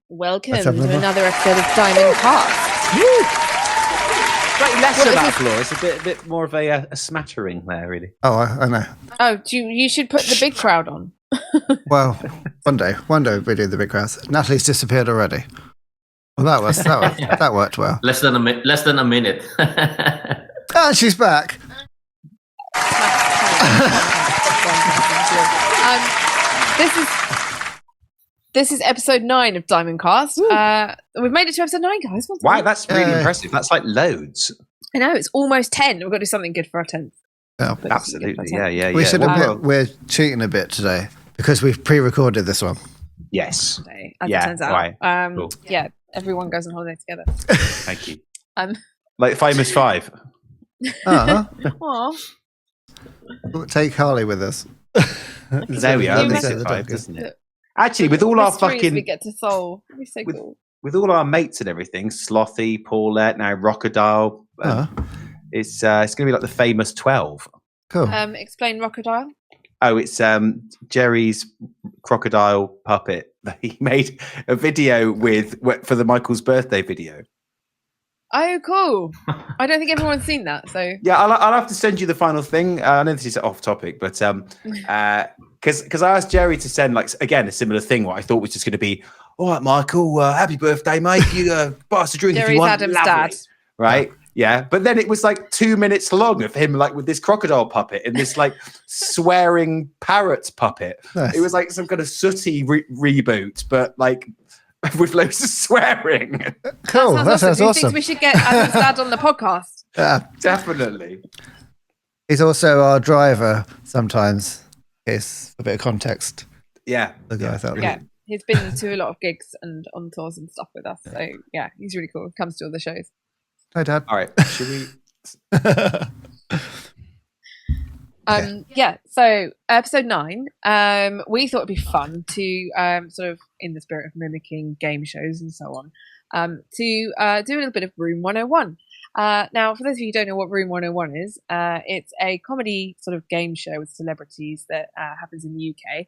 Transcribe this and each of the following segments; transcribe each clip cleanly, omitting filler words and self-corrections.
Welcome to another episode of Diamond Cast. Slightly less of that floor. It's a bit more of a smattering there, really. Oh, I know. Oh, you should put the big crowd on. Well, one day we do the big crowds. Natalie's disappeared already. Well, that worked well. Less than a minute. Oh, she's back. This is episode 9 of Diamond Cast. We've made it to episode 9, guys. Wow, that's really impressive. That's like loads. I know, it's almost 10. We've got to do something good for our 10th. Oh, absolutely, yeah. We should admit we're cheating a bit today because we've pre-recorded this one. Yes. As it turns out. Cool. Yeah, everyone goes on holiday together. Thank you. Like famous 5. Aww. We'll take Harley with us. There we are. This is 5, isn't it? Actually, with all our fucking we get to solve, it'd be so cool. With all our mates and everything, Slothy, Paulette, now Rockadile, it's going to be like the famous 12. Cool. Explain Rockadile. Oh, it's Jerry's crocodile puppet that he made a video with for the Michael's birthday video. Oh, cool. I don't think everyone's seen that. So yeah, I'll have to send you the final thing. I know this is off topic, but because I asked Jerry to send, like, again, a similar thing, what I thought was just going to be, all right, Michael, happy birthday, mate. You buy us a drink Jerry's if you want. Adam's dad. Right? Yeah. But then it was like 2 minutes long of him, like, with this crocodile puppet and this, like, swearing parrot puppet. Nice. It was like some kind of sooty reboot, but, like, with loads of swearing. Cool. That sounds awesome. Do you think we should get Adam's dad on the podcast? Yeah. Definitely. He's also our driver sometimes. It's a bit of context. Yeah. The guys out there. Yeah. He's been to a lot of gigs and on tours and stuff with us. So yeah, he's really cool. He comes to all the shows. Hi, Dad. All right. Should we? So episode 9, we thought it'd be fun to sort of, in the spirit of mimicking game shows and so on, to do a little bit of Room 101. Now, for those of you who don't know what Room 101 is, it's a comedy sort of game show with celebrities that happens in the UK,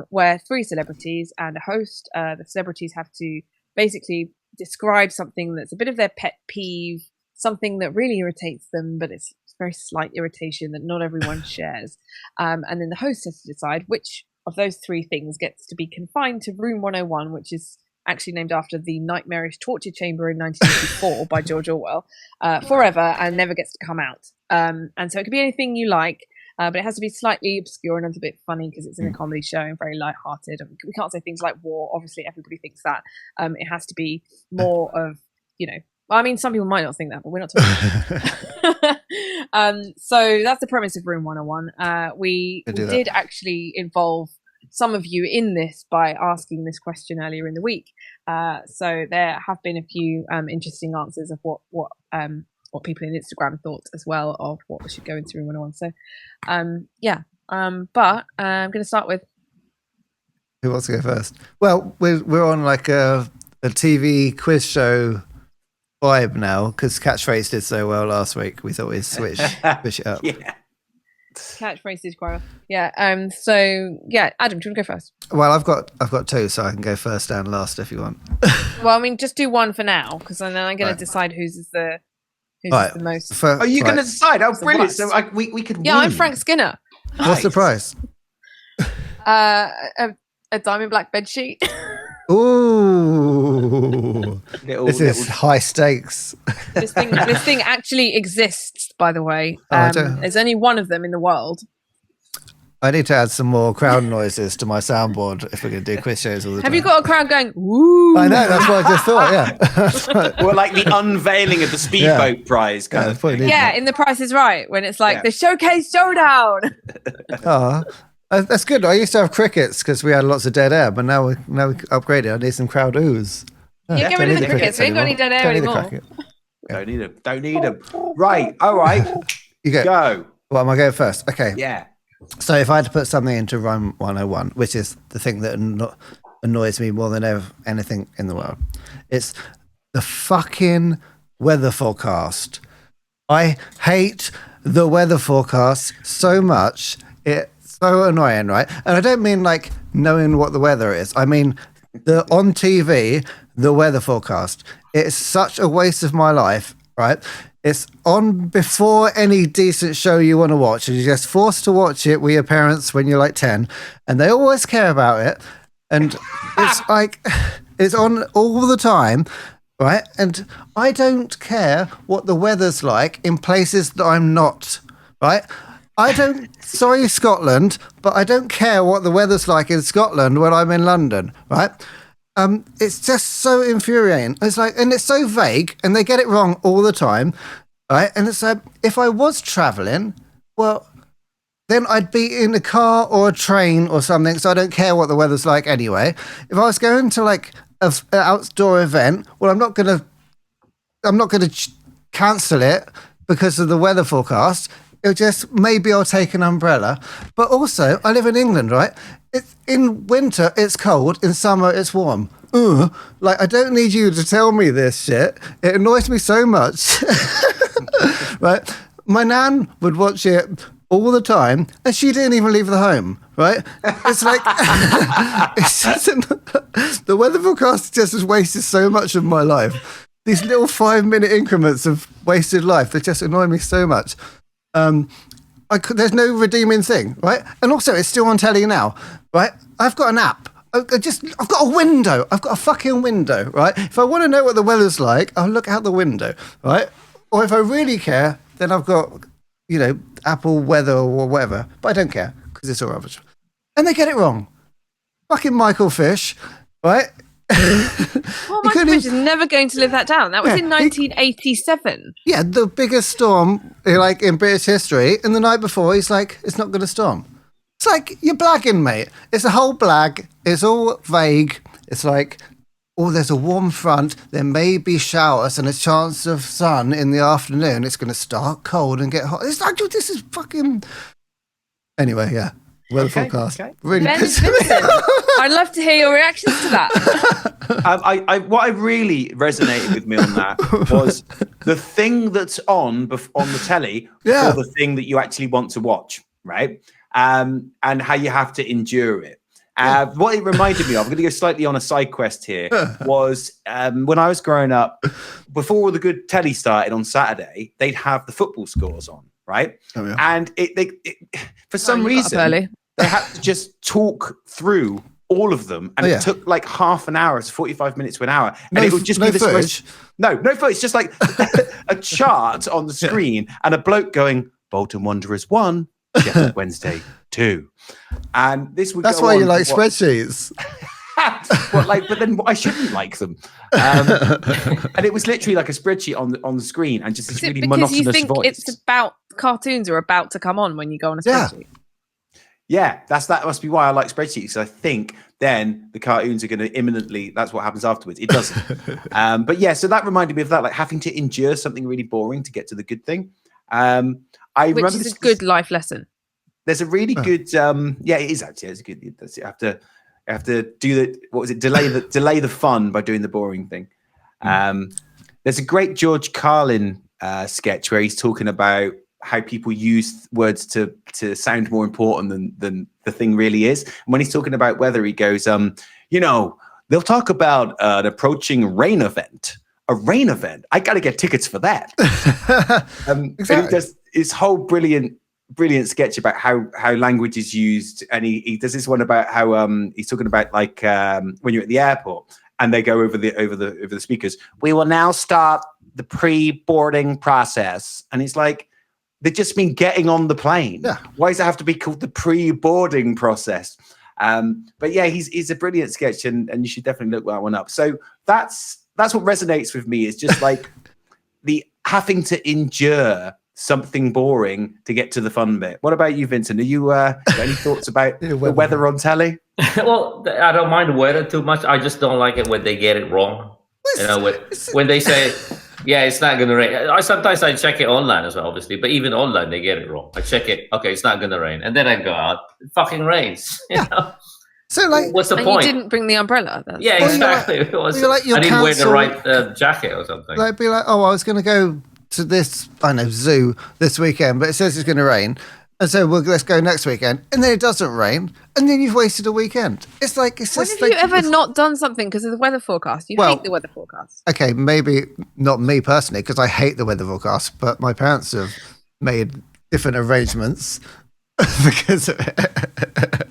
where 3 celebrities and a host, the celebrities have to basically describe something that's a bit of their pet peeve, something that really irritates them, but it's very slight irritation that not everyone shares. And then the host has to decide which of those 3 things gets to be confined to Room 101, which is actually named after the nightmarish torture chamber in 1984 by George Orwell, forever and never gets to come out. And so it could be anything you like, but it has to be slightly obscure and a bit funny because it's in a comedy show and very lighthearted. We can't say things like war. Obviously, everybody thinks that. It has to be more of, I mean, some people might not think that, but we're not talking. So that's the premise of Room 101. We did actually involve some of you in this by asking this question earlier in the week. So there have been a few interesting answers of what people in Instagram thought as well of what should go into Room 101. So but I'm going to start with. Who wants to go first? Well, we're on like a TV quiz show vibe now because Catchphrase did so well last week. We thought we'd switch it up. Yeah. Catchphrase did quite well. Yeah. So yeah, Adam, do you want to go first? Well, I've got 2, so I can go first and last if you want. Well, I mean, just do one for now because then I'm going to decide who's the most. Are you going to decide? Oh, brilliant! So we could. Yeah, win. I'm Frank Skinner. Nice. What's the price? A diamond black bed sheet. Ooh, this is high stakes. This thing actually exists, by the way. There's only one of them in the world. I need to add some more crowd noises to my soundboard if we're going to do quiz shows all the time. Have you got a crowd going, woo? I know, that's what I just thought, yeah. Or like the unveiling of the speedboat prize. Kind of thing. In The Price is Right, when it's like the showcase showdown. Oh, that's good. I used to have crickets because we had lots of dead air, but now we upgraded. I need some crowd ooze. Get rid of the crickets. We ain't got any dead air anymore. Don't need them. Right. All right. You go. Well, am I going first? Okay. Yeah. So if I had to put something into Room 101, which is the thing that annoys me more than anything in the world, it's the fucking weather forecast. I hate the weather forecast so much. It's so annoying, right? And I don't mean like knowing what the weather is. I mean on TV, the weather forecast. It's such a waste of my life, right? It's on before any decent show you want to watch, and you're just forced to watch it with your parents when you're like 10, and they always care about it. And it's like, it's on all the time, right? And I don't care what the weather's like in places that I'm not, right? Sorry, Scotland, but I don't care what the weather's like in Scotland when I'm in London, right? It's just so infuriating. It's like, and it's so vague, and they get it wrong all the time, right? And it's like, if I was traveling, well, then I'd be in a car or a train or something, so I don't care what the weather's like anyway. If I was going to like an outdoor event, well, I'm not gonna cancel it because of the weather forecast. It'll just, maybe I'll take an umbrella. But also, I live in England, right? In winter, it's cold. In summer, it's warm. Like, I don't need you to tell me this shit. It annoys me so much. Right? My nan would watch it all the time, and she didn't even leave the home, right? It's like, it's just, the weather forecast just has wasted so much of my life. These little 5-minute increments of wasted life, they just annoy me so much. There's no redeeming thing, right? And also, it's still on telly now, right? I've got an app. I've got a window. I've got a fucking window, right? If I want to know what the weather's like, I'll look out the window, right? Or if I really care, then I've got, Apple Weather or whatever. But I don't care because it's all rubbish. And they get it wrong. Fucking Michael Fish, right? Well, Michael Fish is never going to live that down. That was in 1987. Yeah, the biggest storm in British history. And the night before, he's like, it's not going to storm. It's like, you're blagging, mate. It's a whole blag. It's all vague. It's like, there's a warm front. There may be showers and a chance of sun in the afternoon. It's going to start cold and get hot. It's like, this is fucking... Anyway, yeah. Weather forecast. Okay. Really Vincent, I'd love to hear your reactions to that. What I really resonated with me on that was the thing that's on the telly or the thing that you actually want to watch, right? And how you have to endure it. What it reminded me of, I'm going to go slightly on a side quest here, was when I was growing up, before the good telly started on Saturday, they'd have the football scores on, right? Oh, yeah. And for some reason, they had to just talk through all of them, and it took like half an hour to 45 minutes to an hour, and it would just be this footage. No footage, just like a chart on the screen and a bloke going, Bolton Wanderers 1, Sheffield Wednesday 2, and this would. That's go why on you like spreadsheets. But then I shouldn't like them. And it was literally like a spreadsheet on the screen, and just this really monotonous voice. Because you think it's about cartoons are about to come on when you go on a spreadsheet. Yeah, that must be why I like spreadsheets. Because I think then the cartoons are going to imminently. That's what happens afterwards. It doesn't. But yeah, so that reminded me of that, like having to endure something really boring to get to the good thing. Which is a good life lesson. There's a really good. Yeah, it is actually. It's a good. You have to do the. What was it? Delay the fun by doing the boring thing. There's a great George Carlin sketch where he's talking about how people use words to sound more important than the thing really is. And when he's talking about weather, he goes, they'll talk about an approaching rain event. A rain event? I got to get tickets for that. Exactly. And he does his whole brilliant sketch about how language is used. And he does this one about how he's talking about like when you're at the airport and they go over the speakers. We will now start the pre-boarding process. And he's like, they just mean getting on the plane. Yeah. Why does it have to be called the pre-boarding process? But yeah, he's a brilliant sketch, and you should definitely look that one up. So that's what resonates with me, is just like the having to endure something boring to get to the fun bit. What about you, Vincent? Are you got any thoughts about the weather on telly? Well, I don't mind the weather too much. I just don't like it when they get it wrong. When they say, yeah, it's not going to rain. Sometimes I check it online as well, obviously. But even online, they get it wrong. I check it. Okay, it's not going to rain. And then I go out. It fucking rains. You know? So, like, what's the point? You didn't bring the umbrella. Yeah, exactly. I didn't wear the right jacket or something. Be like, I was going to go to this, zoo this weekend, but it says it's going to rain. And so let's go next weekend, and then it doesn't rain, and then you've wasted a weekend. It's like it's When just have like, you ever not done something because of the weather forecast? You hate the weather forecast. Okay, maybe not me personally, because I hate the weather forecast, but my parents have made different arrangements because of it.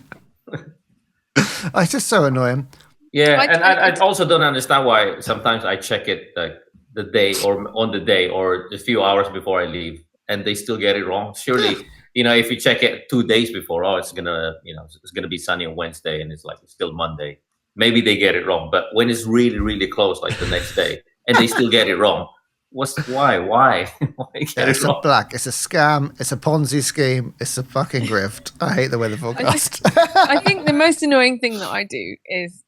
It's just so annoying. Yeah, and I also don't understand why sometimes I check it the day or on the day or a few hours before I leave, and they still get it wrong. Surely, if you check it 2 days before, it's gonna be sunny on Wednesday, and it's still Monday. Maybe they get it wrong, but when it's really, really close, like the next day, and they still get it wrong, why? Why get it wrong? It's a scam. It's a Ponzi scheme. It's a fucking grift. I hate the weather forecast. I think the most annoying thing that I do is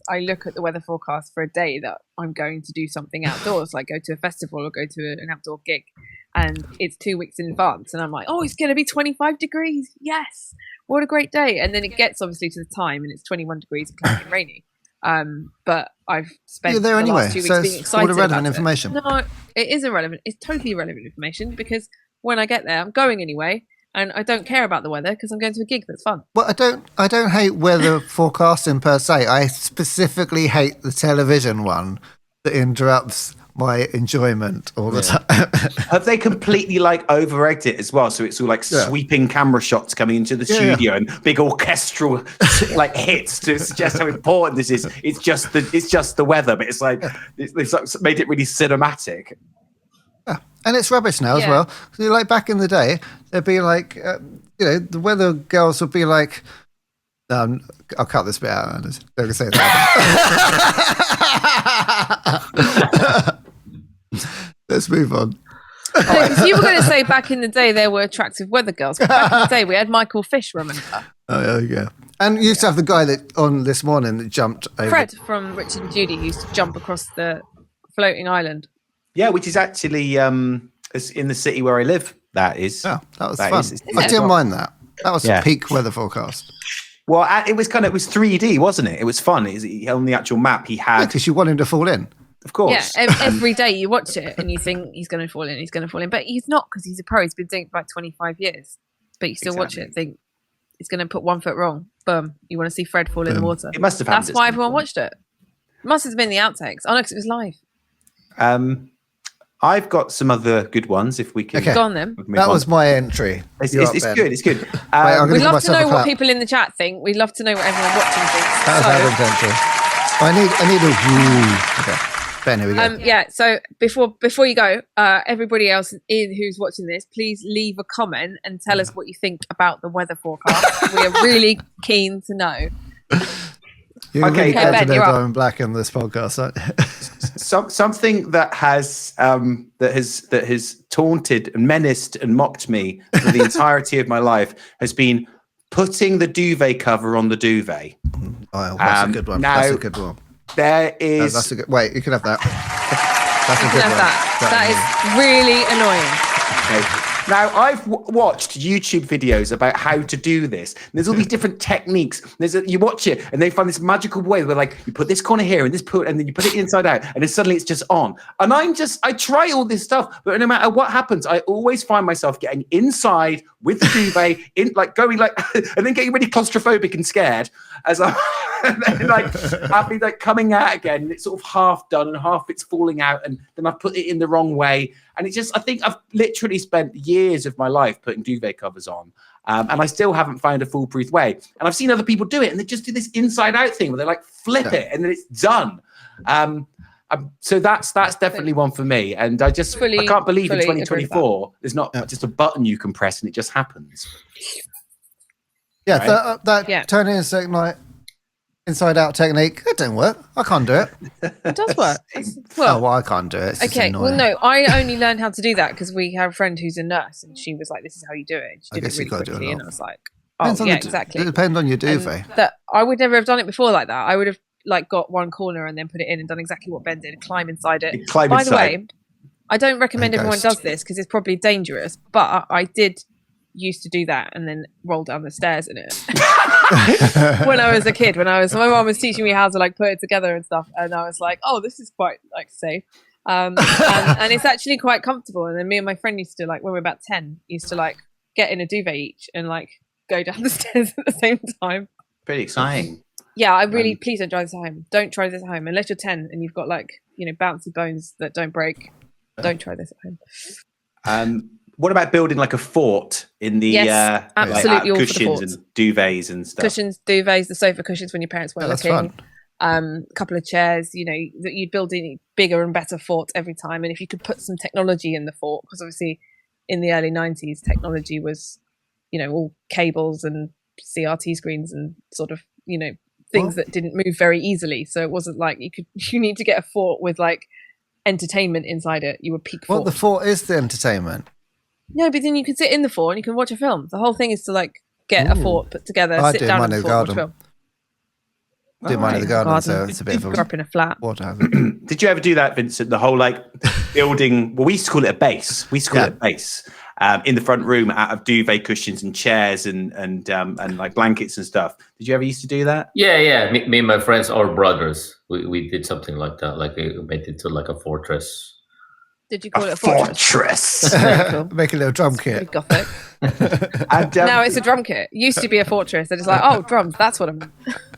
I look at the weather forecast for a day that I'm going to do something outdoors, like go to a festival or go to an outdoor gig, and it's 2 weeks in advance, and I'm like, oh, it's going to be 25 degrees. Yes, what a great day. And then it gets obviously to the time, and it's 21 degrees and cloudy and rainy. But I've spent there the anyway, last 2 weeks so being it's excited all irrelevant about information. It. No, it is irrelevant. It's totally irrelevant information because when I get there, I'm going anyway, and I don't care about the weather because I'm going to a gig that's fun. Well, I don't hate weather forecasting per se. I specifically hate the television one that interrupts my enjoyment all the time. Have they completely over-egged it as well? So it's all sweeping camera shots coming into the studio and big orchestral hits to suggest how important this is. It's just the weather, but it's they've made it really cinematic. Yeah. And it's rubbish now as well. So back in the day, there'd be the weather girls would be like, I'll cut this bit out. I'm just going to say that. Let's move on. You were going to say back in the day there were attractive weather girls. Back in the day we had Michael Fish, remember? Oh, there you go. And you used to have the guy that on this morning that jumped over. Fred from Richard and Judy used to jump across the floating island. Yeah, which is actually in the city where I live. That is. Oh, that was fun. I didn't mind that. That was a peak weather forecast. Well, it was 3D, wasn't it? It was fun. On the actual map, he had. Because you want him to fall in. Of course. Yeah, every day you watch it and you think he's going to fall in, but he's not because he's a pro. He's been doing it for 25 years. But you still watch it and think he's going to put 1 foot wrong. Boom. You want to see Fred fall in the water. It must have happened. That's why everyone watched it. It must have been the outtakes. Oh, no, because it was live. I've got some other good ones if we can. Go on then. That was my entry. It's good. It's good. We'd love to know what people in the chat think. We'd love to know what everyone watching thinks. That was my entry. I need a woo. Okay. Ben, here we go. So before you go, everybody else who's watching this, please leave a comment and tell us what you think about the weather forecast. We are really keen to know. Okay, Ben, you're up. Black in this podcast. Something that has taunted and menaced and mocked me for the entirety of my life has been putting the duvet cover on the duvet. Oh, that's a good one. That's a good one. There is. That's a good. Wait, you can have that. That's a good one. That is really annoying. Okay. Now, I've watched YouTube videos about how to do this. And there's all these different techniques. You watch it, and they find this magical way where, you put this corner here, and and then you put it inside out, and then suddenly it's just on. And I try all this stuff, but no matter what happens, I always find myself getting inside with the duvet, and then getting really claustrophobic and scared as I'm and then, having coming out again. And it's sort of half done, and half it's falling out, and then I put it in the wrong way. And I think I've literally spent years of my life putting duvet covers on. And I still haven't found a foolproof way. And I've seen other people do it, and they just do this inside out thing where they flip it and then it's done. So that's definitely one for me. And I can't believe in 2024, there's not just a button you can press and it just happens. Yeah, that turning inside out technique, it didn't work. I can't do it. It does work. I can't do it. It's okay, well, no, I only learned how to do that because we have a friend who's a nurse, and she was like, "This is how you do it." She did it really quickly, and I was like, "Oh, yeah, exactly." It depends on your duvet. That I would never have done it before like that. I would have got one corner and then put it in and done exactly what Ben did, and climb inside it. By the way, I don't recommend everyone does this because it's probably dangerous, but I did used to do that and then roll down the stairs in it when I was a kid. My mom was teaching me how to put it together and stuff, and I was like, oh, this is quite safe, and it's actually quite comfortable. And then me and my friend used to when we were about 10 used to get in a duvet each and like go down the stairs at the same time. Pretty exciting. Yeah, I really please don't try this at home. Don't try this at home unless you're 10 and you've got like bouncy bones that don't break. Don't try this at home. What about building like a fort in the absolutely all cushions and duvets and stuff? Cushions, duvets, the sofa cushions when your parents weren't looking. A couple of chairs, that you'd build a bigger and better fort every time. And if you could put some technology in the fort, because obviously in the early 90s, technology was, all cables and CRT screens and sort of, things that didn't move very easily. So it wasn't like you need to get a fort with like entertainment inside it. You would peak fort. Well, the fort is the entertainment. No, but then you can sit in the fort and you can watch a film. The whole thing is to like get a fort put together, sit down in the fort, watch a film. Do mine in the garden, so it's a bit of a... Grew up in a flat. Did you ever do that, Vincent? The whole like building... Well, we used to call it a base. We used to call it a base in the front room out of duvet cushions and chairs and like blankets and stuff. Did you ever used to do that? Yeah. Me and my friends, our brothers, we did something like that. Like we made it to like a fortress. Did you call it a fortress? Cool. Make a little drum kit. Gothic. Now it's a drum kit. Used to be a fortress. They're just like, oh, drums. That's what I'm...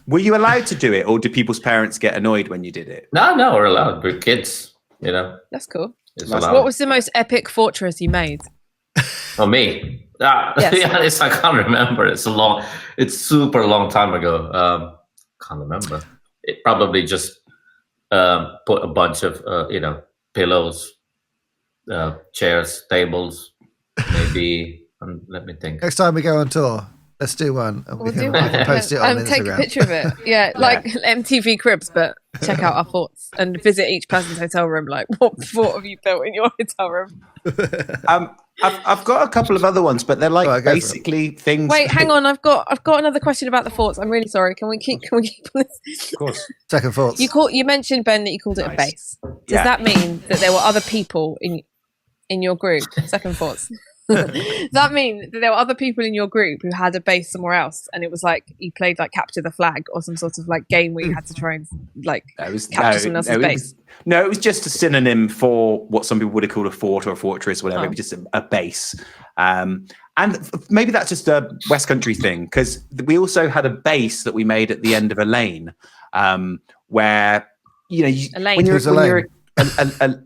Were you allowed to do it, or did people's parents get annoyed when you did it? No, we're allowed. We're kids, That's cool. Allowed. What was the most epic fortress you made? Oh, me? Yes. I can't remember. It's super long time ago. Can't remember. It probably just put a bunch of, pillows, chairs, tables, maybe. Let me think. Next time we go on tour, let's do one. We can post it on Instagram. Take a picture of it. Yeah, like MTV Cribs, but check out our forts and visit each person's hotel room. Like, what fort have you built in your hotel room? I've got a couple of other ones, but they're like basically things. Wait, hang on. I've got another question about the forts. I'm really sorry. Can we keep on this? Of course. Second forts. You mentioned, Ben, that you called it a base. Does that mean that there were other people in your group? Second forts. Does that mean that there were other people in your group who had a base somewhere else, and it was like you played like capture the flag or some sort of like game where you had to try and like capture someone else's base? It was just a synonym for what some people would have called a fort or a fortress or whatever. It was just a base. And maybe that's just a West Country thing, because we also had a base that we made at the end of a lane, where when you're at the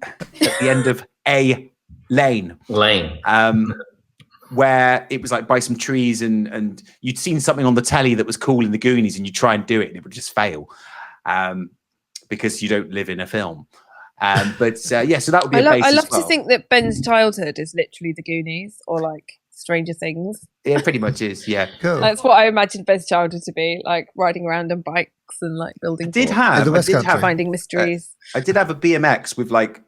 end of a lane, where it was like by some trees and you'd seen something on the telly that was cool in the Goonies, and you try and do it and it would just fail because you don't live in a film. So that would be a base. I love to think that Ben's childhood is literally the Goonies or like Stranger Things. Yeah, pretty much is. Yeah, cool. That's what I imagined Ben's childhood to be, like riding around on bikes and like building. I did have finding mysteries. I did have a BMX with like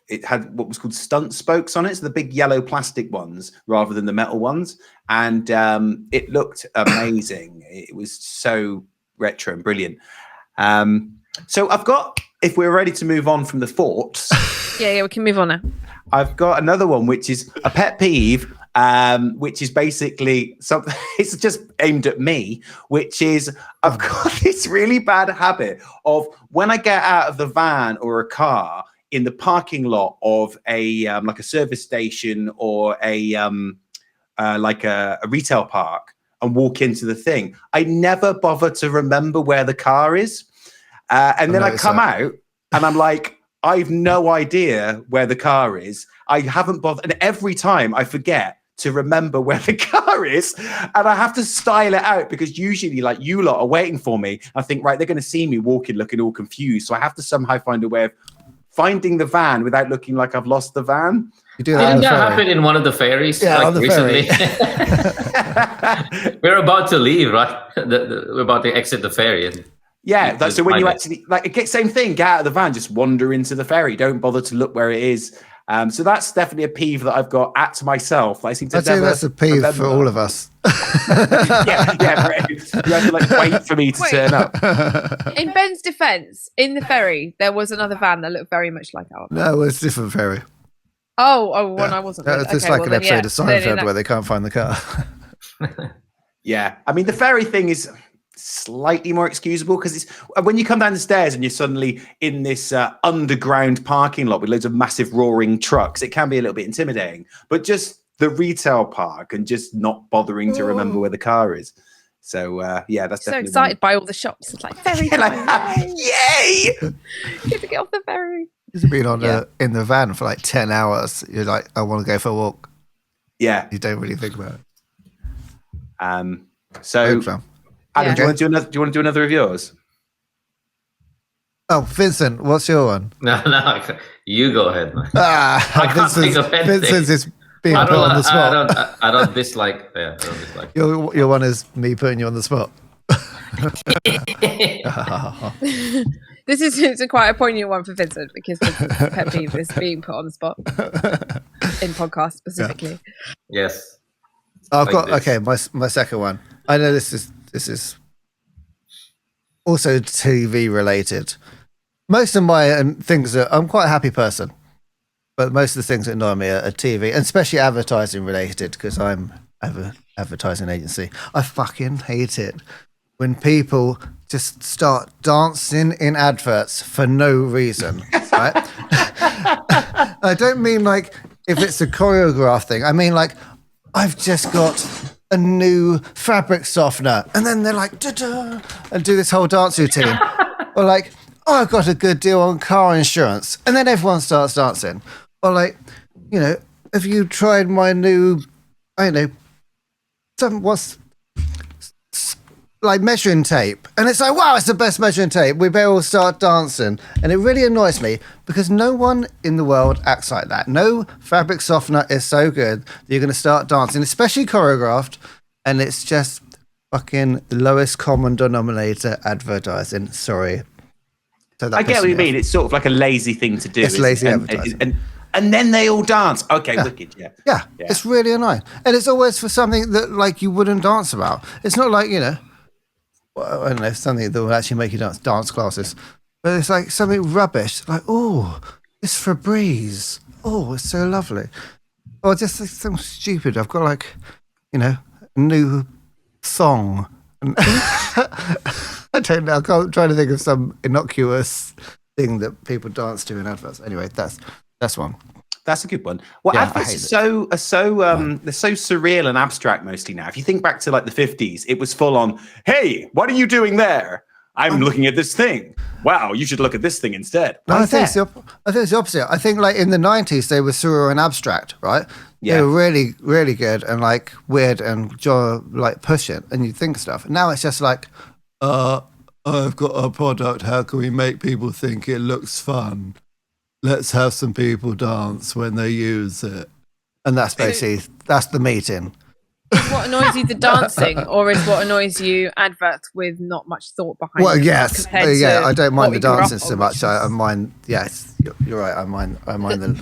it had what was called stunt spokes on it, so the big yellow plastic ones rather than the metal ones, and it looked amazing. It was so retro and brilliant. So I've got, if we're ready to move on from the forts, yeah, we can move on now. I've got another one, which is a pet peeve, which is basically something. It's just aimed at me, which is I've got this really bad habit of when I get out of the van or a car in the parking lot of a like a service station or a like a retail park and walk into the thing, I never bother to remember where the car is. And then I come out and I'm like, I've no idea where the car is. I haven't bothered. And every time I forget to remember where the car is, and I have to style it out because usually like you lot are waiting for me. I think, right, they're going to see me walking, looking all confused. So I have to somehow find a way of finding the van without looking like I've lost the van. You do that. Didn't that happen in one of the ferries? Yeah, on the recently? ferry. We're about to leave, right? We're about to exit the ferry. And yeah, so when you actually like it, same thing. Get out of the van, just wander into the ferry. Don't bother to look where it is. So that's definitely a peeve that I've got at myself. I seem to. I'd say that's a peeve for all of us. yeah. You have to like wait for me to turn up. In Ben's defence, in the ferry, there was another van that looked very much like ours. No, it's a different ferry. Oh, one I wasn't. It's like an episode of Seinfeld where they can't find the car. Yeah, I mean the ferry thing is slightly more excusable because it's when you come down the stairs and you're suddenly in this underground parking lot with loads of massive roaring trucks, it can be a little bit intimidating. But just the retail park and just not bothering to remember where the car is. So that's so definitely excited by all the shops. It's like ferry time. Yay! Get to get off the ferry. You've been on in the van for like 10 hours. You're like, I want to go for a walk. Yeah. You don't really think about it. So, Adam, Yeah. do you want to do another of yours? Oh, Vincent, what's your one? No, you go ahead, man. Ah, I can't think of anything. Vincent's is being put on the spot. I don't dislike. Yeah, I don't dislike. Your one is me putting you on the spot. This is quite a poignant one for Vincent because Vincent's pet peeve is being put on the spot in podcasts specifically. Yes. I've Like got this. okay. My second one. I know this is also TV related. Most of my things are. I'm quite a happy person, but most of the things that annoy me are TV, and especially advertising related because I'm advertising agency. I fucking hate it when people just start dancing in adverts for no reason. Right? I don't mean like if it's a choreographed thing. I mean like I've just got a new fabric softener, and then they're like da-da, and do this whole dance routine, or like, oh, I've got a good deal on car insurance, and then everyone starts dancing, or like, have you tried my new, I don't know, what's like measuring tape, and it's like, wow, it's the best measuring tape. We better all start dancing, and it really annoys me because no one in the world acts like that. No fabric softener is so good that you're going to start dancing, especially choreographed, and it's just fucking lowest common denominator advertising. Sorry. So I get what you mean. It's sort of like a lazy thing to do. It's lazy advertising. And then they all dance. Okay, wicked, Yeah, it's really annoying, and it's always for something that like you wouldn't dance about. It's not like well, I don't know, something that will actually make you dance classes. But it's like something rubbish. Like, oh, it's Febreze. Oh, it's so lovely. Or just like something stupid. I've got like, a new song. I don't know. I'm trying to think of some innocuous thing that people dance to in adverts. Anyway, that's one. That's a good one. Well, Yeah, adverts are so they're so surreal and abstract mostly now. If you think back to like the 50s, it was full on, hey, what are you doing there? I'm looking at this thing. Wow, you should look at this thing instead. No, I think it's the opposite. I think like in the 90s, they were surreal and abstract, right? Yeah. They were really, really good and like weird and like pushing, and you think stuff. Now it's just like, I've got a product. How can we make people think it looks fun? Let's have some people dance when they use it. And that's basically, that's the meeting. Is what annoys you the dancing, or is what annoys you adverts with not much thought behind Well, it? yes. compared Yeah, to I don't mind the what we grew up dancing on, so much. which I is mind, yes, you're right. I mind it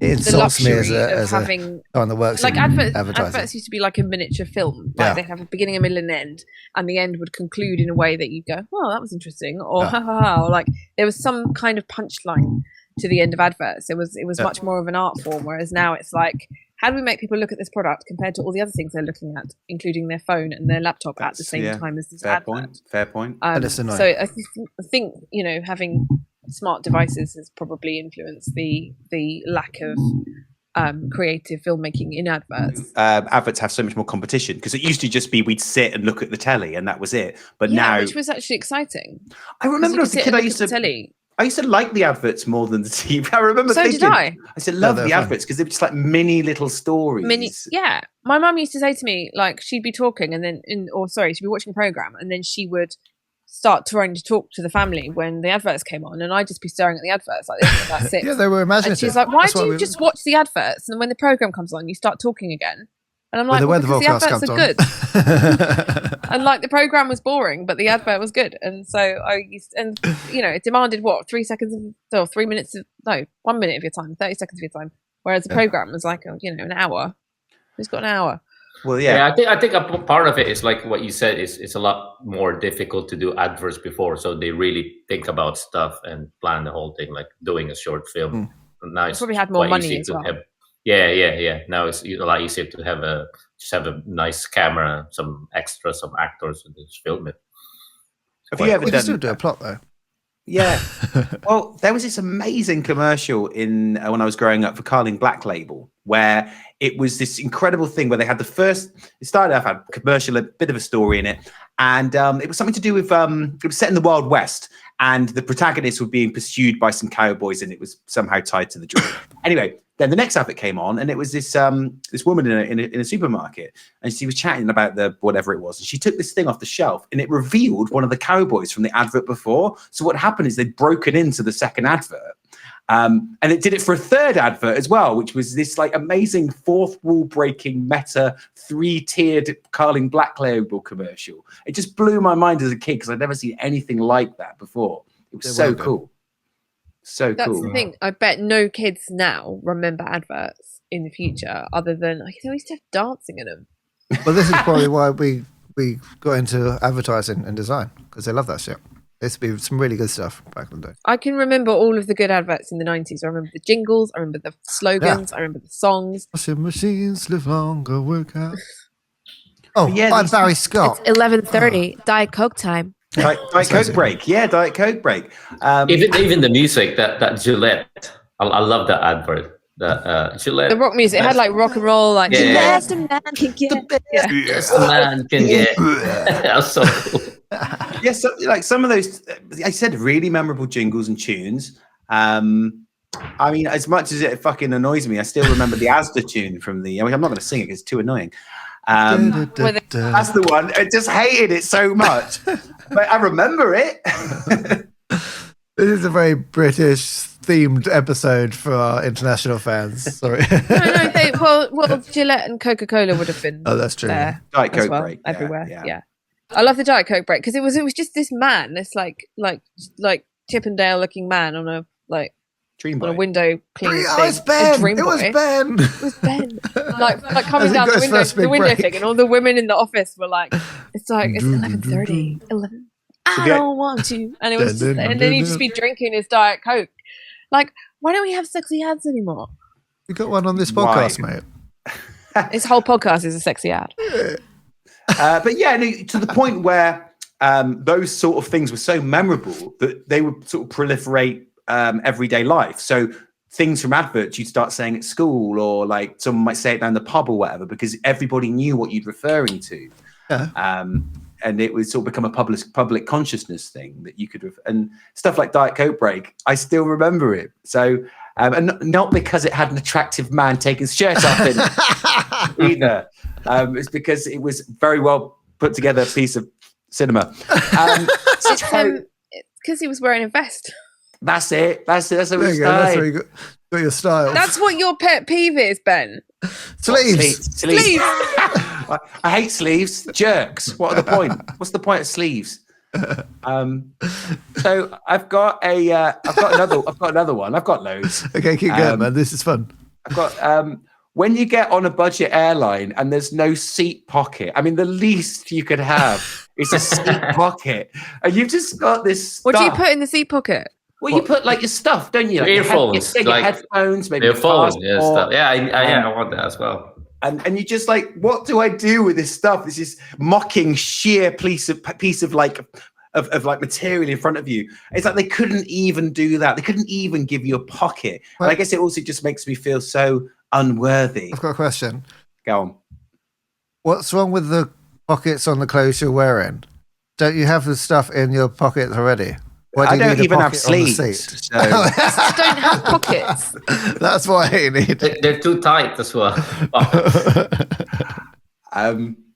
the insults me luxury as of a having someone that works like in advertising. adverts used to be like a miniature film. Like Yeah. they'd have a beginning, a middle, and end, and the end would conclude in a way that you go, "Oh, that was interesting," or Yeah. "Ha ha ha," or like there was some kind of punchline to the end of adverts. It was much more of an art form, whereas now it's like, how do we make people look at this product compared to all the other things they're looking at, including their phone and their laptop at the same time as this Fair advert? Fair point. And it's annoying. So I think having smart devices has probably influenced the lack of creative filmmaking in adverts. Adverts have so much more competition because it used to just be we'd sit and look at the telly and that was it. But now, which was actually exciting. I remember as a kid, I used to like the adverts more than the TV. I remember thinking, did I. I said, love they're the fun. adverts because they're just like mini little stories. My mum used to say to me, like, she'd be talking and then, she'd be watching a program and then she would start trying to talk to the family when the adverts came on, and I'd just be staring at the adverts like this, and that's it. Yeah, they were imaginative. And she's like, why do you just watch the adverts and when the program comes on, you start talking again? And I'm like, the weather because the forecast adverts are comes good. And like the program was boring, but the advert was good. And so it demanded 3 minutes of, 1 minute of your time, 30 seconds of your time. Whereas the program was like, an hour. Who's got an hour? Well, yeah. I think a part of it is like what you said is it's a lot more difficult to do adverts before, so they really think about stuff and plan the whole thing, like doing a short film. Now it's probably had more quite money easy as to well. have. Yeah. Now it's a lot easier to have a nice camera, some extras, some actors, and just film it. Have you ever You can still done? do a plot though. Yeah. Well, there was this amazing commercial in when I was growing up for Carling Black Label, where it was this incredible thing where they had it started off, had a commercial, a bit of a story in it. And it was something to do with, it was set in the Wild West, and the protagonists were being pursued by some cowboys, and it was somehow tied to the joint. Anyway, then the next advert came on, and it was this woman in a supermarket, and she was chatting about the whatever it was, and she took this thing off the shelf, and it revealed one of the cowboys from the advert before. So what happened is they'd broken into the second advert, and it did it for a third advert as well, which was this like amazing fourth wall breaking meta 3-tiered Carling Black Label commercial. It just blew my mind as a kid because I'd never seen anything like that before. It was so cool. So That's cool. the thing. I bet no kids now remember adverts in the future other than like they used to have dancing in them. Well, this is probably why we got into advertising and design, because they love that shit. There used to be some really good stuff back in the day. I can remember all of the good adverts in the 90s. I remember the jingles. I remember the slogans. I remember the songs. Washing machines live longer, work out. Oh, yeah, by Barry Scott. It's 11:30. Diet Coke time. Diet Coke break. Yeah, Diet Coke break. Even the music, that Gillette. I love that advert. The Gillette. The rock music. It had like rock and roll, like Yeah. the best a man can get. Yeah. Yes, the man can get. That was so cool. Yeah, so like some of those, I said, really memorable jingles and tunes. I mean, as much as it fucking annoys me, I still remember the Asda tune from the. I mean, I'm not going to sing it because it's too annoying. That's the one. I just hated it so much, but I remember it. This is a very British themed episode for our international fans. Sorry. No. Well, Gillette and Coca-Cola would have been. Oh, that's true. There Diet Coke as well, break everywhere. Yeah. Yeah. I love the Diet Coke break because it was just this man, this like Chippendale looking man on a Dream on a Boy. window cleaning Oh, it's thing. Ben. Dream It was Boy. Ben. It was Ben. like coming As he down goes for a the window break. thing, and all the women in the office were like, it's 11:30, 11. I don't want to, and it was, and then he'd just be drinking his Diet Coke. Like, why don't we have sexy ads anymore? You got one on this podcast, mate. This whole podcast is a sexy ad. But yeah, no, to the point where those sort of things were so memorable that they would sort of proliferate everyday life. So things from adverts you'd start saying at school, or like someone might say it down the pub or whatever, because everybody knew what you'd referring to. Yeah. And it would sort of become a public consciousness thing that you could, and stuff like Diet Coke break, I still remember it. So, and not because it had an attractive man taking his shirt off in it either. It's because it was very well put together piece of cinema. It's because he was wearing a vest. That's it. That's how There we you go. That's started. where you got your style. That's what your pet peeve is, Ben. Sleeves. Sleeves. I hate sleeves. Jerks. What are the point? What's the point of sleeves? So I've got another one. I've got loads. Okay, keep going, man. This is fun. I've got when you get on a budget airline and there's no seat pocket. I mean, the least you could have is a seat pocket, and you've just got this. What do you put in the seat pocket? Well, you put like your stuff, don't you? Like Earphones, your headphones, maybe your phone, passport. stuff. Yeah, I want that as well. And you just like, what do I do with this stuff? This is mocking sheer piece of like material in front of you. It's like they couldn't even do that. They couldn't even give you a pocket. Well, and I guess it also just makes me feel so unworthy. I've got a question. Go on. What's wrong with the pockets on the clothes you're wearing? Don't you have the stuff in your pockets already? Why do I you don't need a even have pocket on the sleeves. seat? So. You don't have pockets. That's why you need it. They're too tight as well.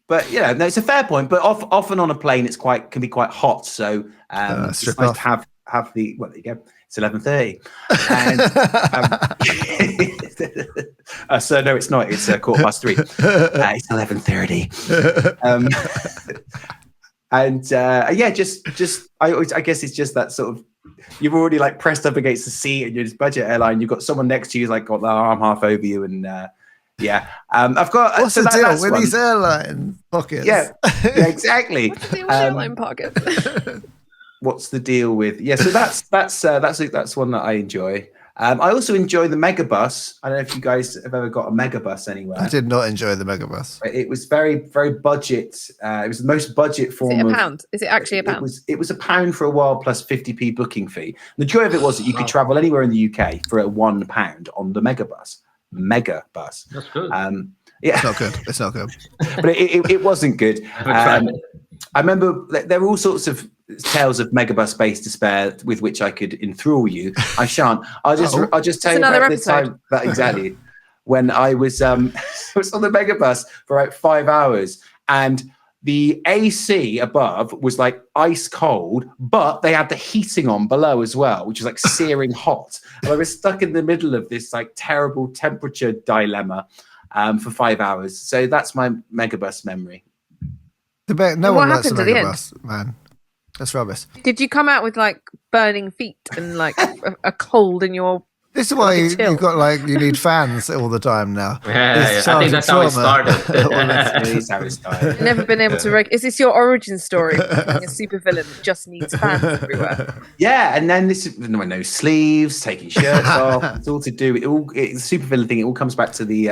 But yeah, no, it's a fair point. But often on a plane, can be quite hot. So it's strip nice off. to have the. Well, there you go. It's 11:30. And so no, it's not. It's 3:15. It's 11:30. Yeah, just I guess it's just that sort of. You've already like pressed up against the seat, and you're just budget airline. You've got someone next to you who's like got their arm half over you, and yeah. I've got. What's the deal with these airline pockets? Yeah, exactly. What's the deal with airline pockets? What's the deal with? Yeah, so that's one that I enjoy. I also enjoy the megabus. I don't know if you guys have ever got a megabus anywhere. I did not enjoy the megabus. It was very, very budget. It was the most budget form. Is it a pound? Is it actually a pound? It was £1 for a while plus 50p booking fee. The joy of it was that you could travel anywhere in the UK for £1 on the megabus. That's good. Yeah, It's not good. It's not good. but it wasn't good. I remember there were all sorts of tales of megabus space to spare with which I could enthrall you. I shan't. I'll just tell you about the time that exactly when I was I was on the megabus for like 5 hours, and the AC above was like ice cold, but they had the heating on below as well, which was like searing hot. And I was stuck in the middle of this like terrible temperature dilemma for 5 hours. So that's my megabus memory. No one likes a megabus, man. That's rubbish. Did you come out with like burning feet and like a cold in your? This is why you've got like you need fans all the time now. Yeah. I think that's how it started. That's how it started. Never been able to. Is this your origin story? Being a supervillain that just needs fans everywhere. Yeah, and then no sleeves, taking shirts off. It's all to do. The supervillain thing. It all comes back to the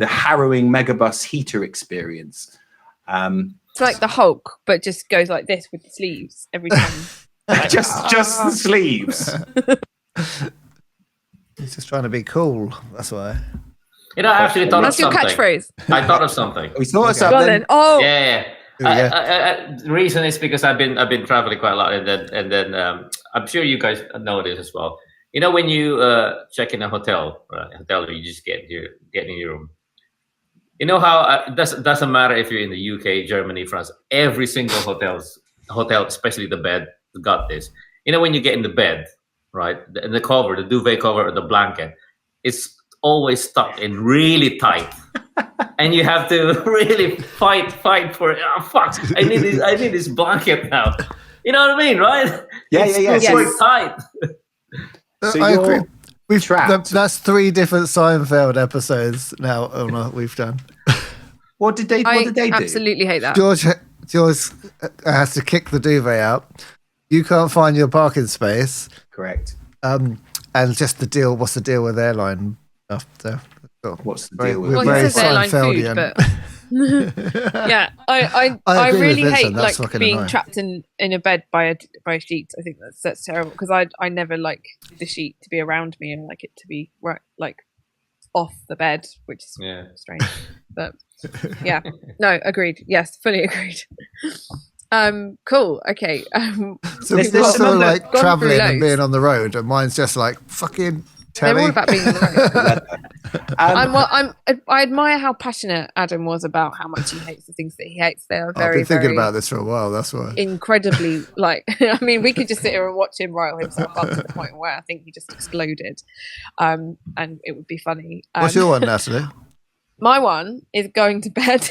harrowing megabus heater experience. It's like the Hulk, but just goes like this with the sleeves every time. just the sleeves. He's just trying to be cool. That's why. I actually thought of something. That's your catchphrase. I thought of something. We thought of something. Oh, yeah. The reason is because I've been traveling quite a lot, and then I'm sure you guys know this as well. When you check in a hotel, right? You just get in your room. You know how it doesn't matter if you're in the UK, Germany, France. Every single hotel, especially the bed, got this. When you get in the bed, right, the cover, the duvet cover, or the blanket, it's always stuck in really tight, and you have to really fight for it. Oh, fuck! I need this blanket now. You know what I mean, right? Yeah. It's so tight. So I agree. We've trapped. That's 3 different Seinfeld episodes now. We've done. What did they do? I absolutely hate that. George has to kick the duvet out. You can't find your parking space. Correct. And just the deal. What's the deal with Airline? What's the deal with? Well, he says Airline food, but yeah, I really hate like being annoying. trapped in a bed by a sheet. I think that's terrible because I never like the sheet to be around me. I like it to be like off the bed, which is strange. But yeah, no, agreed. Yes, fully agreed. Cool. Okay. So we're still like traveling and being on the road, and mine's just like fucking. They're all about being on the road. I admire how passionate Adam was about how much he hates the things that he hates. They are very. I've been thinking about this for a while. That's why. Incredibly, I mean, we could just sit here and watch him rile himself up to the point where I think he just exploded, and it would be funny. What's your one, Natalie? My one is going to bed.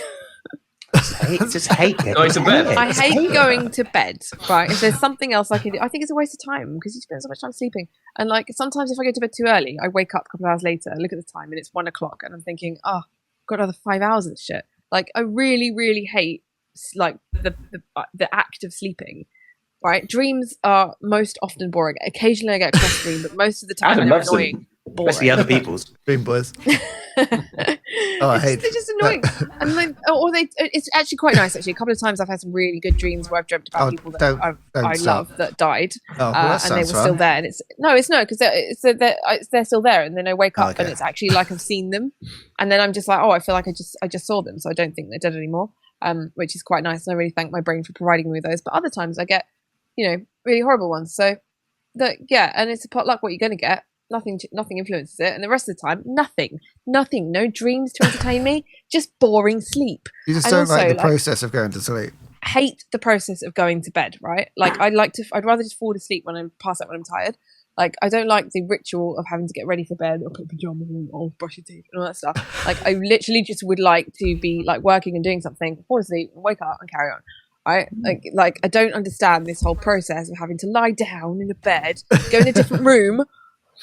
I just hate it. Going to bed. I hate going to bed. Right? If there's something else I can do, I think it's a waste of time because you spend so much time sleeping. And like sometimes if I go to bed too early, I wake up a couple of hours later, look at the time, and it's 1 o'clock, and I'm thinking, oh, I've got another 5 hours of this shit. Like I really, really hate like the act of sleeping. Right? Dreams are most often boring. Occasionally I get a cross dream, but most of the time they're annoying. Boring. Especially other people's Dream boys. I hate. They're just annoying, and like, it's actually quite nice. Actually, a couple of times I've had some really good dreams where I've dreamt about people that I love that died, and they were still there. And it's because they're still there, and then I wake up and it's actually like I've seen them, and then I'm just like, oh, I feel like I just saw them, so I don't think they're dead anymore. Which is quite nice, and I really thank my brain for providing me with those. But other times I get, really horrible ones. So and it's a potluck. What you're going to get. Nothing influences it, and the rest of the time, nothing. No dreams to entertain me, just boring sleep. You just don't like the process of going to sleep. Hate the process of going to bed, right? Like I'd rather just fall asleep when I'm pass out when I'm tired. Like I don't like the ritual of having to get ready for bed or put pajamas on or brush your teeth and all that stuff. Like I literally just would like to be like working and doing something, fall asleep, wake up and carry on. Right? Like I don't understand this whole process of having to lie down in a bed, go in a different room.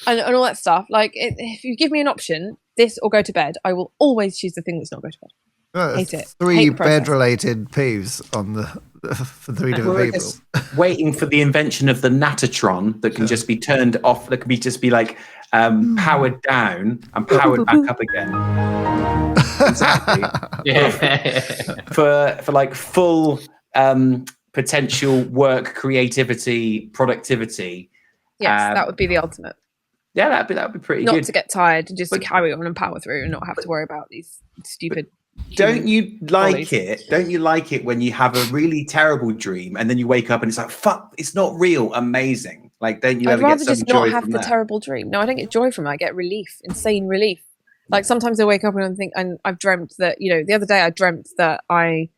And all that stuff. Like, if you give me an option, this or go to bed, I will always choose the thing that's not go to bed. Hate it. 3 bed-related peeves on the for 3 different I people. guess waiting for the invention of the Natatron that can just be turned off, that can be just be like powered down and powered back up again. Exactly. Yeah. For like full potential work, creativity, productivity. Yes, that would be the ultimate. Yeah, that'd be pretty Not good. to get tired and just to carry on and power through and not have to worry about these stupid. Don't you like follies. it? Don't you like it when you have a really terrible dream and then you wake up and it's like, fuck, it's not real. Amazing. Like, don't you I'd ever get rather some just joy not have from the that? terrible dream. No, I don't get joy from it. I get relief, insane relief. Like sometimes I wake up and I think, and I've dreamt that, the other day I dreamt that I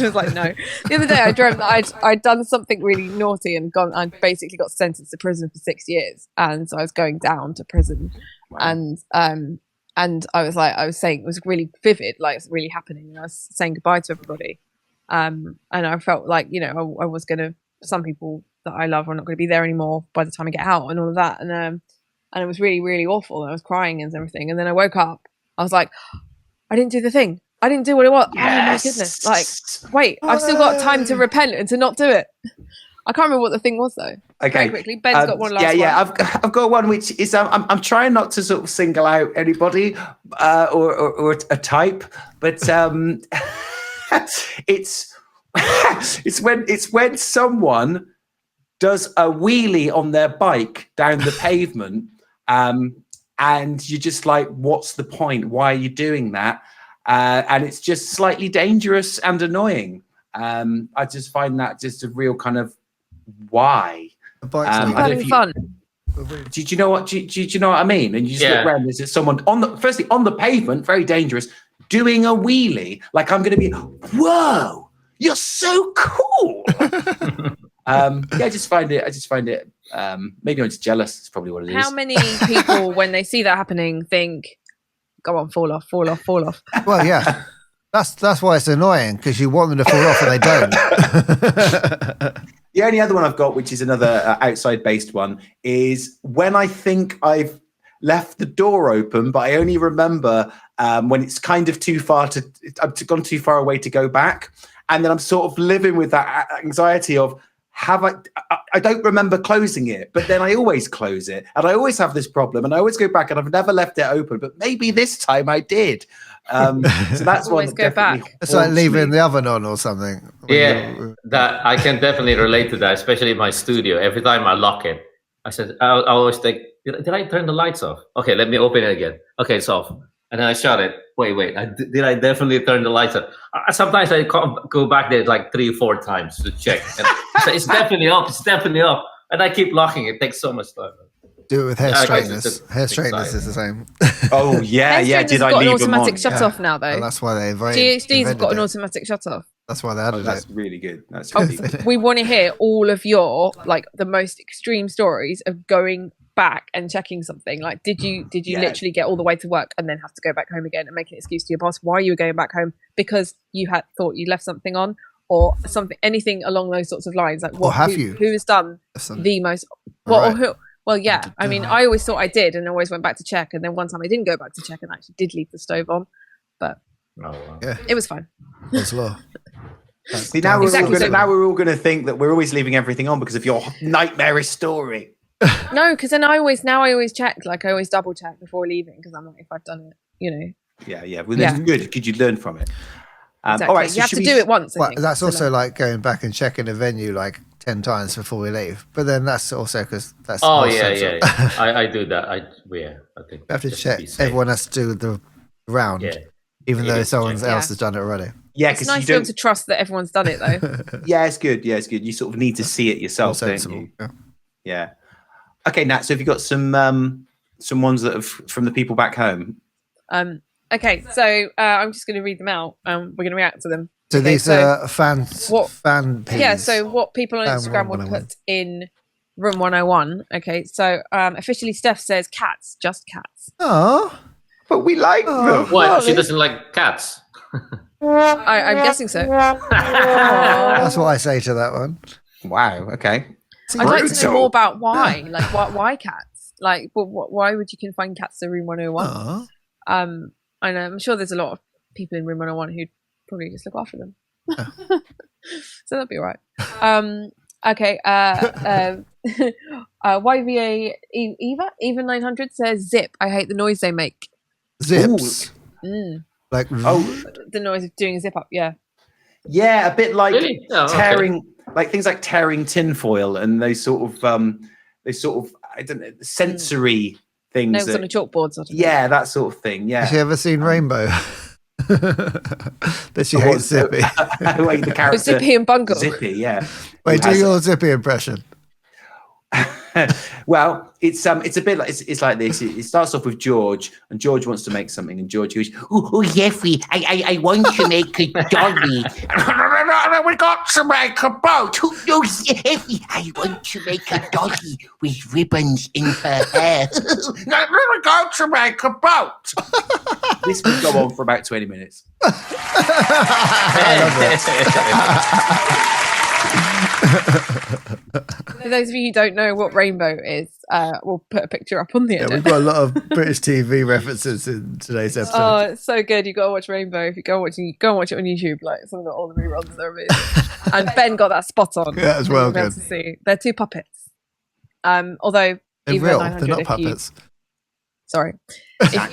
was like, no. The other day I dreamt that I'd done something really naughty and I'd basically got sentenced to prison for 6 years. And so I was going down to prison. Wow. And I was saying, it was really vivid, like it's really happening. And I was saying goodbye to everybody. And I felt like, I was going to, some people that I love are not going to be there anymore by the time I get out and all of that. And it was really, really awful. And I was crying and everything. And then I woke up. I was like, I didn't do the thing. I didn't do what it was. Yes. Oh my goodness. Like, wait, I've still got time to repent and to not do it. I can't remember what the thing was though. Okay. Very quickly. Ben's got one last one. Yeah. I've got one which is I'm trying not to sort of single out anybody or a type, but it's when someone does a wheelie on their bike down the pavement, and you're just like, what's the point? Why are you doing that? And it's just slightly dangerous and annoying. I just find that just a real kind of why. Having fun. Do you know what? Do you know what I mean? And you just look around. There's someone on the pavement, very dangerous, doing a wheelie. Like I'm going to be, whoa, you're so cool. I just find it. Maybe I'm just jealous. It's probably what it is. How many people, when they see that happening, think, "Go on, fall off"? Well, yeah, that's why it's annoying because you want them to fall off and they don't. The only other one I've got, which is another outside-based one, is when I think I've left the door open, but I only remember when it's kind of too far I've gone too far away to go back, and then I'm sort of living with that anxiety of. I don't remember closing it, but then I always close it, and I always have this problem, and I always go back, and I've never left it open, but maybe this time I did. So that's one that go back. It's like leaving the oven on or something. Yeah, that I can definitely relate to that, especially in my studio. Every time I lock it, I always think, did I turn the lights off? Okay, let me open it again. Okay, it's off. And then I shut it. Wait, did I definitely turn the lights off? Sometimes I go back there like 3 or 4 times to check. And it's definitely off. It's definitely off. And I keep locking it. It takes so much time. Do it with hair straighteners. Hair straighteners is the same. Oh, yeah. Did I got leave an them automatic on? shut off now, though. And that's why they GHDs have got an automatic shut off. That's why they added That's it. really good. That's really good. We want to hear all of your, like, the most extreme stories of going back and checking something. Like, did you literally get all the way to work and then have to go back home again and make an excuse to your boss why you were going back home because you had thought you left something on or something, anything along those sorts of lines? Like, or have you? Who has done the most? Well, right. Or who? Well, yeah. I mean, I always thought I did, and always went back to check. And then one time I didn't go back to check, and I actually did leave the stove on, but it was fine. That's law. See, now we're all going to think that we're always leaving everything on because of your nightmarish story. No, because then I always check. Like I always double check before leaving because I'm like, if I've done it, Yeah. Well, that's good. Could you learn from it? Exactly. All right, so you have to do it once. I think. That's also like going back and checking a venue like 10 times before we leave. But then that's also because that's. Oh yeah. I do that. I think you have to check. Everyone has to do the round, even though someone else has done it already. Yeah, it's nice to be able to trust that everyone's done it though. Yeah, it's good. You sort of need to see it yourself, don't you? Yeah. Okay, Nat. So have you got some ones that have from the people back home? Okay, so I'm just going to read them out. We're going to react to them. So these are fan pages. Yeah, so what people on Instagram would put in Room 101. Okay, so officially Steph says cats, just cats. Oh, but we like them. What? She doesn't like cats? I'm guessing so. That's what I say to that one. Wow, okay. I'd like to know more about why. Like, why cats? Like, why would you confine cats to Room 101? And I'm sure there's a lot of people in Room 101 who'd probably just look after them. So that'd be all right. Okay. YVA Eva 900 says zip. I hate the noise they make. Zips. Like the noise of doing a zip up. Yeah. Yeah, a bit like Really? Oh, okay. tearing, like things like tearing tinfoil and those sort of I don't know, sensory things. Nails on a chalkboard sort of thing. Yeah, that sort of thing. Yeah. Has she ever seen Rainbow? That she hates Zippy. Wait, the character Zippy and Bungle. Zippy, yeah. Wait, do your Zippy impression. Well, it's a bit like it's like this. It starts off with George, and George wants to make something, and George goes, "Oh, Jeffrey, I want to make a dolly. We got to make a boat. Oh, Jeffrey, I want to make a dolly with ribbons in her hair. We got to make a boat." This would go on for about 20 minutes. I love it. For those of you who don't know what Rainbow is, we'll put a picture up on the end. We've got a lot of British TV references in today's episode. Oh, it's so good. You got to watch Rainbow. If you go and watch it on YouTube, like it's got all the reruns. They're amazing. And Ben got that spot on. Yeah, it's well good. To see. They're two puppets. Although They're Eva real. 900, They're not puppets. Sorry,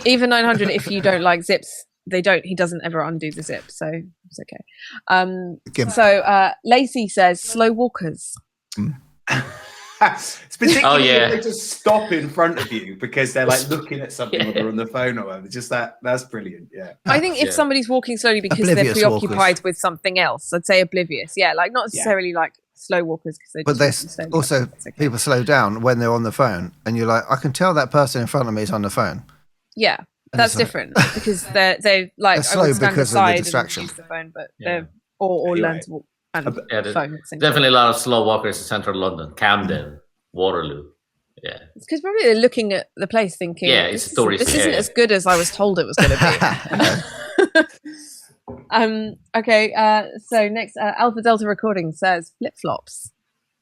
Eva 900. If you don't like zips, he doesn't ever undo the zip, so it's okay. So Lacey says slow walkers. It's particularly when they just stop in front of you because they're like looking at something or they're on the phone or whatever. Just that's brilliant. Yeah. I think if somebody's walking slowly because Oblivious they're preoccupied walkers. with something else, I'd say oblivious. Yeah, like not necessarily like slow walkers because But there's also people slow down when they're on the phone, and you're like, I can tell that person in front of me is on the phone. Yeah, that's different because they like slow because of the distraction. Use the phone, but they're or learn to walk. And phone definitely a lot of slow walkers in central London, Camden, Waterloo. Yeah, it's because probably they're looking at the place thinking, it's tourist. This isn't as good as I was told it was going to be. Okay. So next, Alpha Delta Recording says flip flops,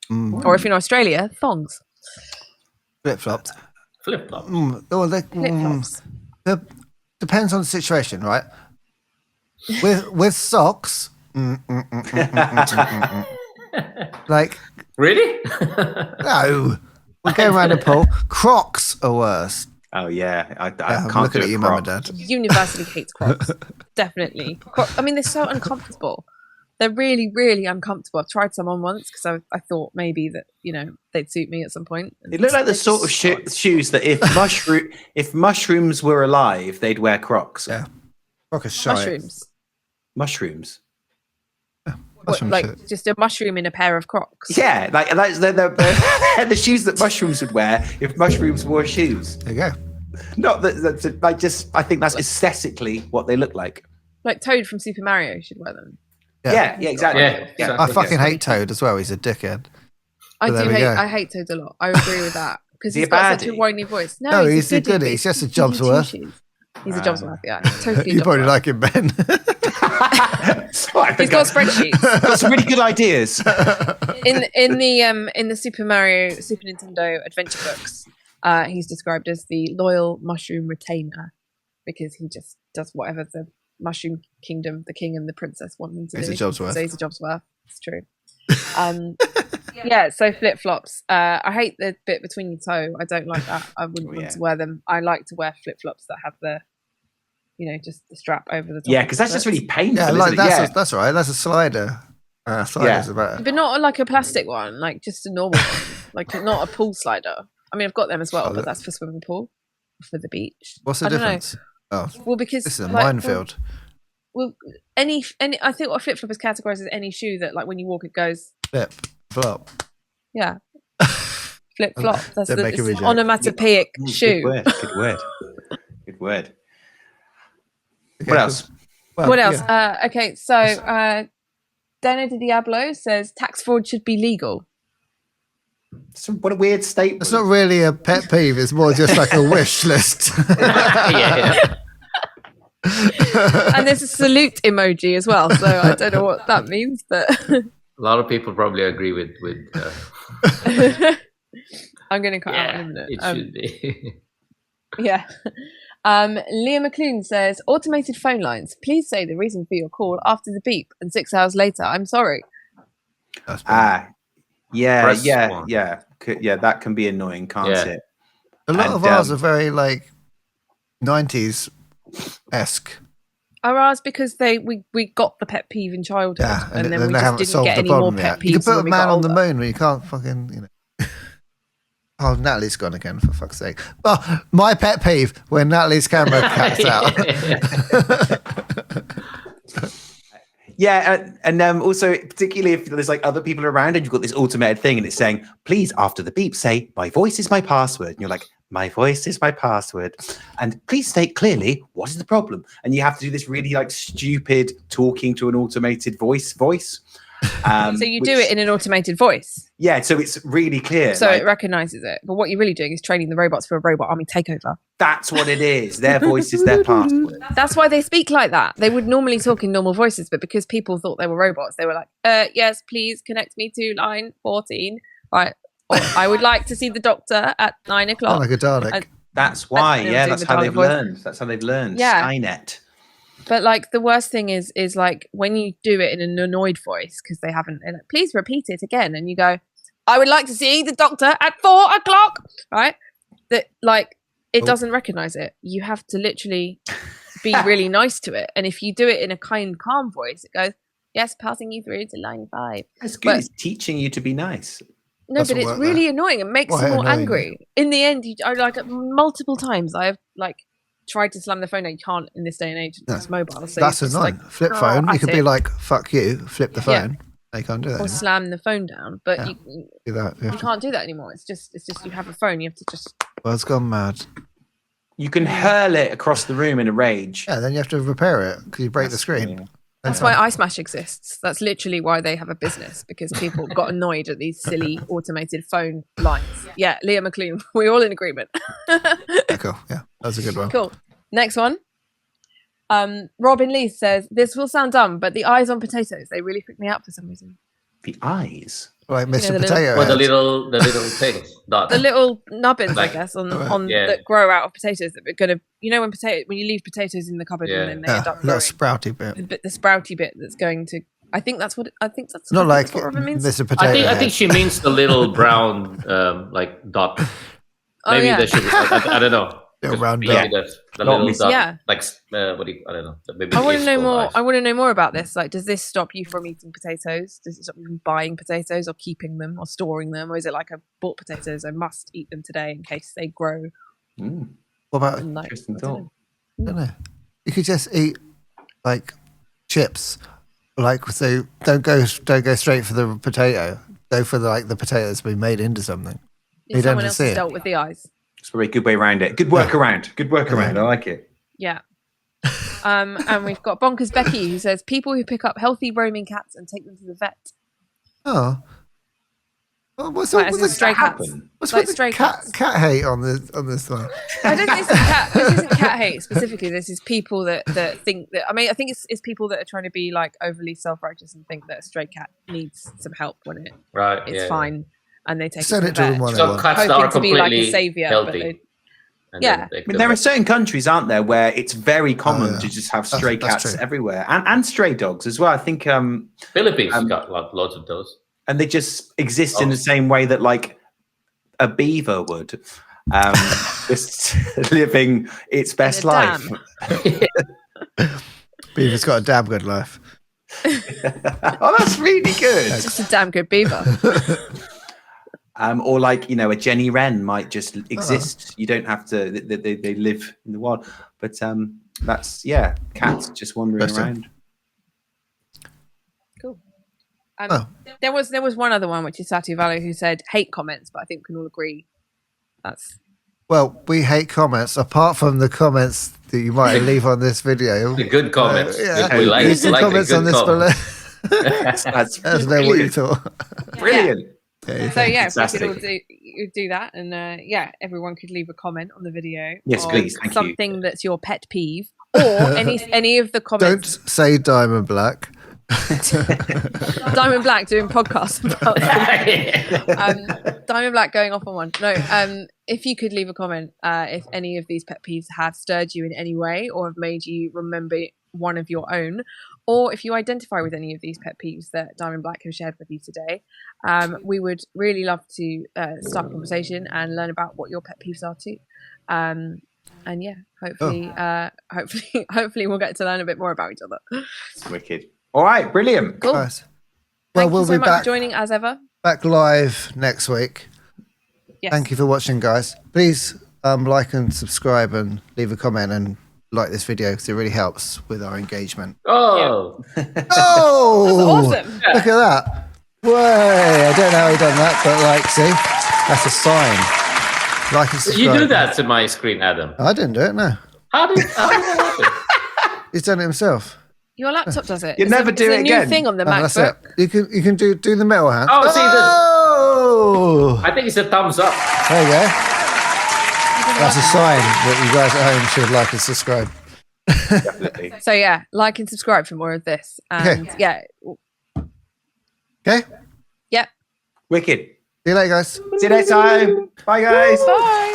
or if you're in Australia, thongs. Flip flops. Flip flops. Flip flops. Depends on the situation, right? With socks. Like really? No, we're going around the pool. Crocs are worse. Oh yeah, I I'm can't looking do at you, Mum and Dad. Universally hates Crocs. Definitely. I mean, they're so uncomfortable. They're really, really uncomfortable. I've tried some on once because I thought maybe that they'd suit me at some point. It looked like the sort of shoes that if mushrooms were alive, they'd wear Crocs. Yeah, Mushrooms. What, like just a mushroom in a pair of Crocs. Yeah, like they're the shoes that mushrooms would wear if mushrooms wore shoes. There you go. Not that I think that's aesthetically what they look like. Like Toad from Super Mario should wear them. Yeah, exactly. Yeah. I fucking hate Toad as well. He's a dickhead. I hate Toad a lot. I agree with that because he's got such a whiny voice. No, he's a goodie. He's just a job's worth. He's a job's worth. Yeah, totally. You probably like him, Ben. He's got spreadsheets. Got some really good ideas. In the Super Nintendo adventure books, he's described as the loyal mushroom retainer because he just does whatever the Mushroom Kingdom, the king and the princess want him to do. He's a job's worth. So he's a job's worth. It's true. Yeah, so flip flops. I hate the bit between your toe. I don't like that. I wouldn't want to wear them. I like to wear flip flops that have the, just the strap over the top. Yeah, because that's just really painful. Yeah, that's all right. That's a slider. Sliders are better. But not like a plastic one, like just a normal one, like not a pool slider. I mean, I've got them as well, but that's for swimming pool, for the beach. What's the difference? Oh, well, because this is a minefield. Well, any, I think what flip flop is categorized as any shoe that, like, when you walk, it goes flip flop. Yeah, flip flop. That's the onomatopoeic shoe. Good word. Okay, what else? Well, what else? Yeah. Okay, so Dano de Diablo says tax fraud should be legal. What a weird statement. It's not really a pet peeve. It's more just like a wish list. Yeah. And there's a salute emoji as well, so I don't know what that means, but a lot of people probably agree with I'm going to cut out in a minute. It should be. Yeah. Leah McClune says, automated phone lines. Please say the reason for your call after the beep and 6 hours later. I'm sorry. Yeah, Press yeah, one. yeah. Yeah, that can be annoying, can't it? A lot of ours are very like 90s-esque. Are ours because we got the pet peeve in childhood, and then we just didn't get any more pet peeves. You can put a man on the older. moon, but you can't fucking, you know. Oh, Natalie's gone again, for fuck's sake. Oh, my pet peeve when Natalie's camera cuts out. Yeah, and also particularly if there's like other people around and you've got this automated thing and it's saying, please, after the beep, say, my voice is my password. And you're like, my voice is my password. And please state clearly, what is the problem? And you have to do this really like stupid talking to an automated voice. So you do it in an automated voice. Yeah, so it's really clear. So it recognizes it. But what you're really doing is training the robots for a robot army takeover. That's what it is. Their voice is their password. That's why they speak like that. They would normally talk in normal voices, but because people thought they were robots, they were like, yes, please connect me to line 14. Right. Or, I would like to see the doctor at 9 o'clock. Oh, like a Dalek. That's why. And That's how they've learned. That's how they've learned. Yeah. Skynet. But like the worst thing is like when you do it in an annoyed voice because they haven't. Please repeat it again, and you go, "I would like to see the doctor at 4 o'clock." Right? That like it doesn't recognize it. You have to literally be really nice to it, and if you do it in a kind, calm voice, it goes, "Yes, passing you through to line 5." That's good. It's teaching you to be nice. No, but it's really annoying. It makes them more angry. In the end, I like multiple times. I've like. Tried to slam the phone. You can't in this day and age. It's mobile. So that's annoying. Like, flip phone. You could be like, "Fuck you." Flip the phone. They can't do that. Or slam the phone down. But you can't do that anymore. It's just you have a phone. You have to just. Well, it's gone mad. You can hurl it across the room in a rage. Yeah, then you have to repair it because you break the screen. Yeah. That's why iSmash exists. That's literally why they have a business, because people got annoyed at these silly automated phone lines. Yeah, Leah McClune, we're all in agreement. Cool. Yeah, that's a good one. Cool. Next one. Robin Lee says, this will sound dumb, but the eyes on potatoes, they really freak me out for some reason. The eyes? Like Mr. Potato. Or the little things. The little nubbins, I guess, that grow out of potatoes that are going to, when you leave potatoes in the cupboard and then they end up growing. Little sprouty bit. The sprouty bit that's going to, that's what not like what Robin means. Mr. Potato. I think she means the little brown like dot. Maybe that should. I don't know. Little round dot. The little dot. Yeah. Like I don't know. Maybe I want to know more. I want to know more about this. Like, does this stop you from eating potatoes? Does it stop you from buying potatoes or keeping them or storing them? Or is it like I bought potatoes, I must eat them today in case they grow? What about? Interesting thought. I don't know. You could just eat like chips. Like, so don't go straight for the potato. Go for the potato that's been made into something. You someone else has dealt with the eyes. It's probably a good way around it. Good workaround. Good workaround. I like it. Yeah. And we've got Bonkers Becky who says people who pick up healthy roaming cats and take them to the vet. Oh. What's stray cats? What's like stray cat hate on this one? I don't think this isn't cat hate specifically. This is people that think that. I mean, I think it's people that are trying to be like overly self-righteous and think that a stray cat needs some help when it's fine, and they take it to the vet. Some cats hoping are to be like a completely savior, healthy. Yeah, I mean, there are certain countries, aren't there, where it's very common to just have stray cats everywhere, and stray dogs as well. I think Philippines got lots of those. And they just exist in the same way that like a beaver would, just living its best life. Beaver's got a damn good life. Oh, that's really good. Just a damn good beaver. Or like, a Jenny Wren might just exist. You don't have to, they live in the wild. But that's, cats just wandering around. Cool. There was one other one, which is Satu Valo, who said hate comments, but I think we can all agree that's... Well, we hate comments, apart from the comments that you might leave on this video. The good comments. We like comments on this below. That's know what you thought. Brilliant. Yeah. So if we could all do that, and everyone could leave a comment on the video. Yes, please. Thank something that's your pet peeve, or any of the comments. Don't say Diamond Black. Diamond Black doing podcasts about Diamond Black going off on one. No, if you could leave a comment if any of these pet peeves have stirred you in any way or have made you remember one of your own, or if you identify with any of these pet peeves that Diamond Black has shared with you today, we would really love to start a conversation and learn about what your pet peeves are too. And yeah, hopefully we'll get to learn a bit more about each other. It's wicked. All right, brilliant. Cool. Nice. Well, Thank you so be much back, for joining as ever. back live next week. Yes. Thank you for watching, guys. Please like and subscribe and leave a comment and like this video because it really helps with our engagement. Oh, Oh, That's awesome. look at that. Way. I don't know how he done that, but like, see, that's a sign. Like and subscribe. you do that to my screen, Adam. I didn't do it, no. How did that happen? He's done it himself. Your laptop does it. You never do it it's a new again. thing on the That's MacBook. it. You can do the metal hand. Oh, see, Oh! I think it's a thumbs up. There you go. That's a sign that you guys at home should like and subscribe. Definitely. So yeah, like and subscribe for more of this. And Okay. yeah, Okay? yep. Wicked. See you later, guys. See you next time. Bye, guys. Bye.